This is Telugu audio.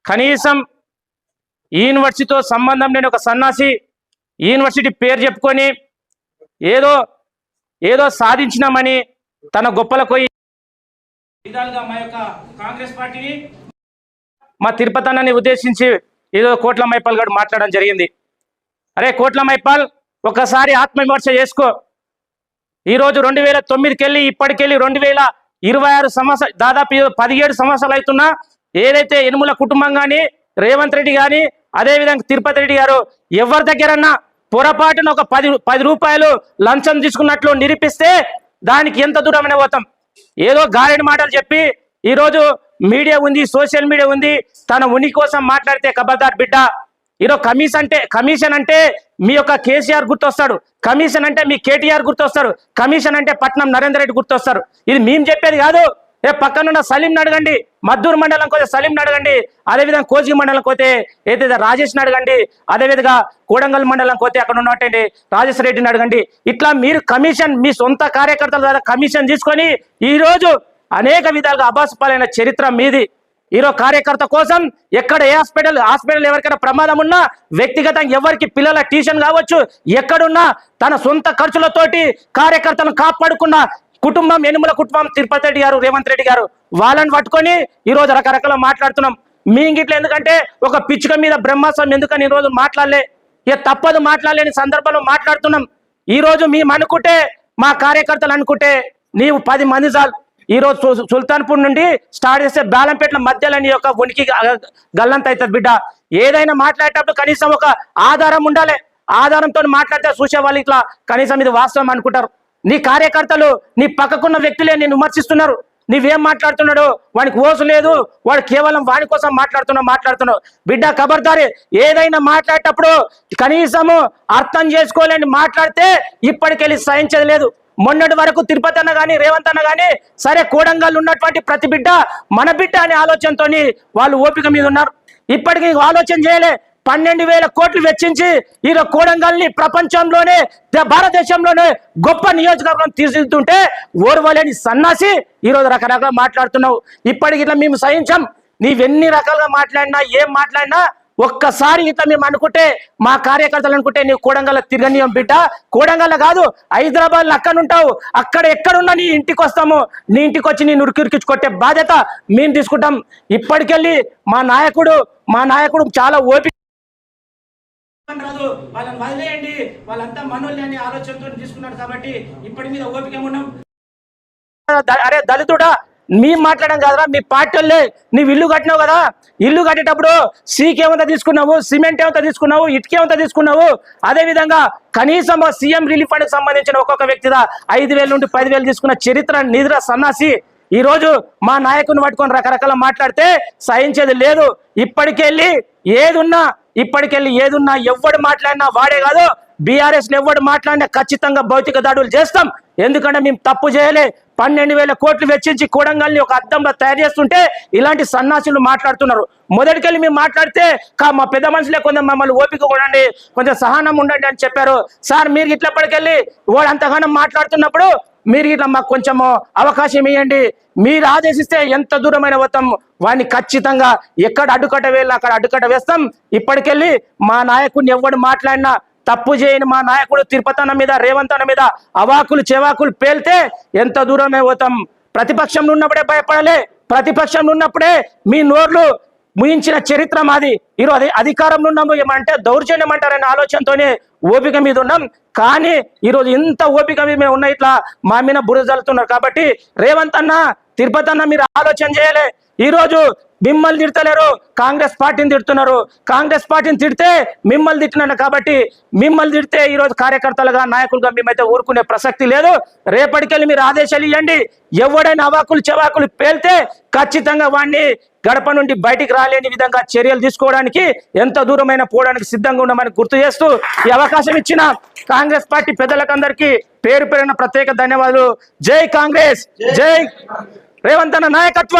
కనీసం ఈ యూనివర్సిటీతో సంబంధం లేని ఒక సన్నాసి యూనివర్సిటీ పేరు చెప్పుకొని ఏదో ఏదో సాధించినామని తన గొప్పలకు విధాలుగా మా యొక్క కాంగ్రెస్ పార్టీని మా తిరుపతి అన్నని ఉద్దేశించి ఏదో కోట్ల మైపాల్ గారు మాట్లాడడం జరిగింది. అరే కోట్ల మైపాల్, ఒకసారి ఆత్మవిమర్శ చేసుకో. ఈరోజు 2009కి వెళ్ళి ఇప్పటికెళ్ళి 2026 సంవత్సరాలు, దాదాపు 17 సంవత్సరాలు అవుతున్నా ఏదైతే యనుమల కుటుంబం కానీ రేవంత్ రెడ్డి కానీ అదేవిధంగా తిరుపతి రెడ్డి గారు ఎవరి దగ్గరన్నా పొరపాటున ఒక 10 రూపాయలు లంచం తీసుకున్నట్లు నిరూపిస్తే దానికి ఎంత దూరమైన పోతాం. ఏదో గారెడి మాటలు చెప్పి ఈరోజు మీడియా ఉంది, సోషల్ మీడియా ఉంది, తన ఉనికి కోసం మాట్లాడితే ఖబర్దార్ బిడ్డ. ఈరోజు కమిషన్ అంటే మీ యొక్క కేసీఆర్ గుర్తొస్తాడు, కమిషన్ అంటే మీ కేటీఆర్ గుర్తొస్తారు, కమిషన్ అంటే పట్నం నరేందర్ రెడ్డి గుర్తొస్తారు. ఇది మేము చెప్పేది కాదు. పక్కనున్న సలీంని అడగండి, మద్దూరు మండలం పోతే సలీంని అడగండి, అదేవిధంగా కోజిగి మండలం పోతే ఏదైతే రాజేష్ని అడగండి, అదేవిధంగా కోడంగల్ మండలం పోతే అక్కడ ఉన్నటువంటి రాజేష్ రెడ్డిని అడగండి. ఇట్లా మీరు కమిషన్ మీ సొంత కార్యకర్తల ద్వారా కమిషన్ తీసుకొని ఈరోజు అనేక విధాలుగా అబాసుపాలైన చరిత్ర మీది. ఈరోజు కార్యకర్త కోసం ఎక్కడ ఏ హాస్పిటల్ ఎవరికైనా ప్రమాదం ఉన్నా వ్యక్తిగతంగా ఎవరికి పిల్లల ట్యూషన్ కావచ్చు ఎక్కడున్నా తన సొంత ఖర్చులతోటి కార్యకర్తలను కాపాడుకున్న కుటుంబం యనుమల కుటుంబం తిరుపతి రెడ్డి గారు, రేవంత్ రెడ్డి గారు. వాళ్ళని పట్టుకొని ఈరోజు రకరకాల మాట్లాడుతున్నాం. మీ ఇంగిట్లో ఎందుకంటే ఒక పిచ్చుక మీద బ్రహ్మాస్త్రం ఎందుకని ఈరోజు మాట్లాడలే, తప్పదు మాట్లాడలేని సందర్భంలో మాట్లాడుతున్నాం. ఈరోజు మేము అనుకుంటే మా కార్యకర్తలు అనుకుంటే నీవు 10 మంది చాలు. ఈరోజు సుల్తాన్పూర్ నుండి స్టార్ట్ చేస్తే బేలంపేట్ల మధ్యలో నీ యొక్క ఉనికి గల్లంత అవుతుంది బిడ్డ. ఏదైనా మాట్లాడేటప్పుడు కనీసం ఒక ఆధారం ఉండాలి. ఆధారంతో మాట్లాడితే చూసే వాళ్ళు ఇట్లా కనీసం ఇది వాస్తవం అనుకుంటారు. నీ కార్యకర్తలు నీ పక్కకున్న వ్యక్తులే నేను విమర్శిస్తున్నారు. నీవేం మాట్లాడుతున్నాడు, వానికి ఓసు లేదు, వాడు కేవలం వాడి కోసం మాట్లాడుతున్నావు బిడ్డ. ఖబర్దారి, ఏదైనా మాట్లాడేటప్పుడు కనీసము అర్థం చేసుకోలేని మాట్లాడితే ఇప్పటికెళ్ళి సహించేది లేదు. మొన్నటి వరకు తిరుపతి అన్న కానీ రేవంత్ అన్న కానీ సరే కోడంగల్ ఉన్నటువంటి ప్రతి బిడ్డ మన బిడ్డ అనే ఆలోచనతో వాళ్ళు ఓపిక మీద ఉన్నారు. ఇప్పటికీ ఆలోచన చేయలే. 12,000 కోట్లు వెచ్చించి ఈరోజు కోడంగల్ని ప్రపంచంలోనే భారతదేశంలోనే గొప్ప నియోజకవర్గం తీర్చిదిద్దుతుంటే ఓర్వలేని సన్నాసి ఈరోజు రకరకాల మాట్లాడుతున్నావు. ఇప్పటికి ఇట్లా మేము సహించాం. నీవెన్ని రకాలుగా మాట్లాడినా ఏం మాట్లాడినా ఒక్కసారి ఇట్లా మేము అనుకుంటే మా కార్యకర్తలు అనుకుంటే నీవు కోడంగల్ తిరగనీయం బిడ్డ. కోడంగల్ కాదు, హైదరాబాద్లో అక్కడ ఉంటావు, అక్కడ ఎక్కడున్నా నీ ఇంటికి వస్తాము. నీ ఇంటికి వచ్చి నీ నురికిరికించి కొట్టే బాధ్యత మేము తీసుకుంటాం. ఇప్పటికెళ్ళి మా నాయకుడు చాలా ఓపిక రాదు, వాళ్ళని వదిలేయండి, వాళ్ళంతా మనోళ్ళని అనే ఆలోచనతో తీసుకున్నాడు కాబట్టి ఇప్పటి మీద ఓపిక ఉన్నాం. అరే దళితుడా, మేము మాట్లాడడం కదరా, మీ పార్టీలే నీవు ఇల్లు కట్టినావు కదా, ఇల్లు కట్టేటప్పుడు సీకేమంతా తీసుకున్నావు, సిమెంట్ ఏమంతా తీసుకున్నావు, ఇటుకేమంతా తీసుకున్నావు. అదేవిధంగా కనీసం సీఎం రిలీఫ్ ఫండ్కి సంబంధించిన ఒక్కొక్క వ్యక్తిగా 5,000 నుండి 10,000 తీసుకున్న చరిత్ర నిద్ర సన్నాసి. ఈరోజు మా నాయకుని పట్టుకొని రకరకాల మాట్లాడితే సహించేది లేదు. ఇప్పటికెళ్ళి ఏదున్నా ఎవడు మాట్లాడినా వాడే కాదు, బీఆర్ఎస్ ఎవడు మాట్లాడినా ఖచ్చితంగా భౌతిక దాడులు చేస్తాం. ఎందుకంటే మేము తప్పు చేయలే. 12,000 కోట్లు వెచ్చించి కోడంగల్ని ఒక అద్దంలో తయారు చేస్తుంటే ఇలాంటి సన్నాసులు మాట్లాడుతున్నారు. మొదటికెళ్ళి మేము మాట్లాడితే మా పెద్ద మనుషులే కొంచెం మమ్మల్ని ఓపిక ఉండండి, కొంచెం సహనం ఉండండి అని చెప్పారు. సార్ మీరు ఇట్లప్పటికెళ్ళి వాడు అంతగానం మాట్లాడుతున్నప్పుడు మీరు ఇట్లా మాకు కొంచెము అవకాశం ఇవ్వండి, మీరు ఆదేశిస్తే ఎంత దూరమైన పోతాం, వాడిని ఖచ్చితంగా ఎక్కడ అడ్డుకట్ట వేయాలి అక్కడ అడ్డుకట్ట వేస్తాం. ఇప్పటికెళ్ళి మా నాయకుడిని ఎవడు మాట్లాడినా తప్పు చేయని మా నాయకుడు తిరుపతి అన్న మీద రేవంత్ అన్న మీద అవాకులు చెవాకులు పేలితే ఎంత దూరమే పోతాం. ప్రతిపక్షంలో ఉన్నప్పుడే భయపడలే, ప్రతిపక్షంలో ఉన్నప్పుడే మీ నోర్లు ముయించిన చరిత్ర మాది. ఈరోజు అధికారంలో ఉన్నాము ఏమంటే దౌర్జన్యం అంటారనే ఆలోచనతోనే ఓపిక మీద ఉన్నాం. కానీ ఈరోజు ఇంత ఓపిక మీద మేము ఉన్న ఇట్లా మా మీద బురద జల్లుతున్నారు. కాబట్టి రేవంత్ అన్న, తిరుపతి అన్న మీరు ఆలోచన చేయలే. ఈరోజు మిమ్మల్ని తిడతలేరు, కాంగ్రెస్ పార్టీని తిడుతున్నారు. కాంగ్రెస్ పార్టీని తిడితే మిమ్మల్ని తిట్టినారు. కాబట్టి మిమ్మల్ని తిడితే ఈరోజు కార్యకర్తలుగా నాయకులుగా మేమైతే ఊరుకునే ప్రసక్తి లేదు. రేపటికెళ్ళి మీరు ఆదేశాలు ఇవ్వండి. ఎవడైనా అవాకులు చెవాకులు పేలితే ఖచ్చితంగా వాడిని గడప నుండి బయటికి రాలేని విధంగా చర్యలు తీసుకోవడానికి ఎంత దూరమైన పోవడానికి సిద్ధంగా ఉన్నామని గుర్తు చేస్తూ ఈ అవకాశం ఇచ్చిన కాంగ్రెస్ పార్టీ పెద్దలకందరికీ పేరు పేరున ప్రత్యేక ధన్యవాదాలు. జై కాంగ్రెస్, జై రేవంత్ అన్న నాయకత్వం.